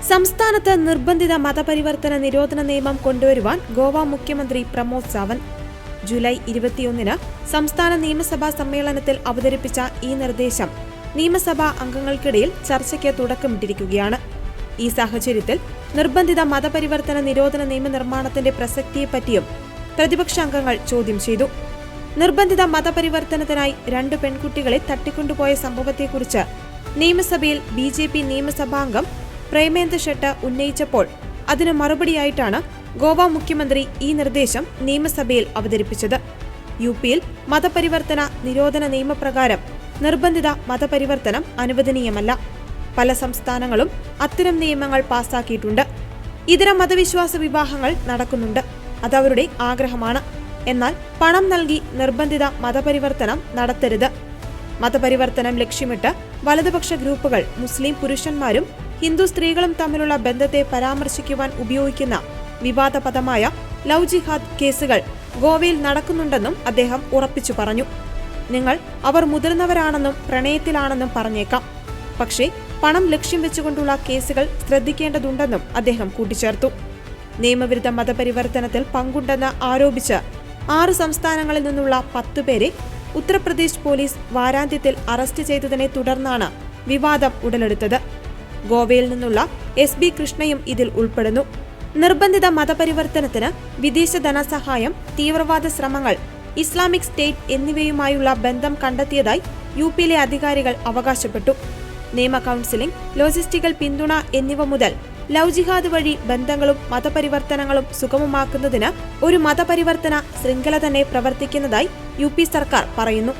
സംസ്ഥാനത്ത് നിർബന്ധിത മതപരിവർത്തന നിരോധന നിയമം കൊണ്ടുവരുവാൻ ഗോവ മുഖ്യമന്ത്രി പ്രമോദ് സാവന്ത് ജൂലൈ 21 സംസ്ഥാന നിയമസഭാ സമ്മേളനത്തിൽ അവതരിപ്പിച്ച ഈ നിർദ്ദേശം നിയമസഭാ അംഗങ്ങൾക്കിടയിൽ ചർച്ചയ്ക്ക് തുടക്കമിട്ടിരിക്കുകയാണ്. ഈ സാഹചര്യത്തിൽ നിർബന്ധിത മതപരിവർത്തന നിരോധന നിയമനിർമ്മാണത്തിന്റെ പ്രസക്തിയെപ്പറ്റിയും പ്രതിപക്ഷാംഗങ്ങൾ ചോദ്യം ചെയ്തു. നിർബന്ധിത മതപരിവർത്തനത്തിനായി 2 പെൺകുട്ടികളെ തട്ടിക്കൊണ്ടുപോയ സംഭവത്തെക്കുറിച്ച് നിയമസഭയിൽ BJP നിയമസഭാംഗം പ്രേമേന്ദ്ര ഷെട്ട് ഉന്നയിച്ചപ്പോൾ അതിന് മറുപടിയായിട്ടാണ് ഗോവ മുഖ്യമന്ത്രി ഈ നിർദ്ദേശം നിയമസഭയിൽ അവതരിപ്പിച്ചത്. UPയിൽ മതപരിവർത്തന നിരോധന നിയമപ്രകാരം നിർബന്ധിത മതപരിവർത്തനം അനുവദനീയമല്ല. പല സംസ്ഥാനങ്ങളും അത്തരം നിയമങ്ങൾ പാസാക്കിയിട്ടുണ്ട്. ഇതര മതവിശ്വാസ വിവാഹങ്ങൾ നടക്കുന്നുണ്ട്. അതവരുടെ ആഗ്രഹമാണ്. എന്നാൽ പണം നൽകി നിർബന്ധിത മതപരിവർത്തനം നടത്തരുത്. മതപരിവർത്തനം ലക്ഷ്യമിട്ട് വലതുപക്ഷ ഗ്രൂപ്പുകൾ മുസ്ലിം പുരുഷന്മാരും ഹിന്ദു സ്ത്രീകളും തമ്മിലുള്ള ബന്ധത്തെ പരാമർശിക്കുവാൻ ഉപയോഗിക്കുന്ന വിവാദ പദമായ ലവ് ജിഹാദ് കേസുകൾ ഗോവയിൽ നടക്കുന്നുണ്ടെന്നും അദ്ദേഹം ഉറപ്പിച്ചു പറഞ്ഞു. നിങ്ങൾ അവർ മുതിർന്നവരാണെന്നും പ്രണയത്തിലാണെന്നും പറഞ്ഞേക്കാം. പക്ഷേ പണം ലക്ഷ്യം വെച്ചുകൊണ്ടുള്ള കേസുകൾ ശ്രദ്ധിക്കേണ്ടതുണ്ടെന്നും അദ്ദേഹം കൂട്ടിച്ചേർത്തു. നിയമവിരുദ്ധ മതപരിവർത്തനത്തിൽ പങ്കുണ്ടെന്ന് ആരോപിച്ച് 6 സംസ്ഥാനങ്ങളിൽ നിന്നുള്ള 10 പേരെ ഉത്തർപ്രദേശ് പോലീസ് വാരാന്ത്യത്തിൽ അറസ്റ്റ് ചെയ്തതിനെ തുടർന്നാണ് വിവാദം ഉടലെടുത്തത്. ഗോവയിൽ നിന്നുള്ള SB കൃഷ്ണയും ഇതിൽ ഉൾപ്പെടുന്നു. നിർബന്ധിത മതപരിവർത്തനത്തിന് വിദേശ ധനസഹായം, തീവ്രവാദ ശ്രമങ്ങൾ, ഇസ്ലാമിക് സ്റ്റേറ്റ് എന്നിവയുമായുള്ള ബന്ധം കണ്ടെത്തിയതായി UPയിലെ അധികാരികൾ അവകാശപ്പെട്ടു. നിയമ കൗൺസിലിംഗ്, ലോജിസ്റ്റിക്കൽ പിന്തുണ എന്നിവ മുതൽ ലവ് ജിഹാദ് വഴി ബന്ധങ്ങളും മതപരിവർത്തനങ്ങളും സുഗമമാക്കുന്നതിന് ഒരു മതപരിവർത്തന ശൃംഖല തന്നെ പ്രവർത്തിക്കുന്നതായി UP സർക്കാർ പറയുന്നു.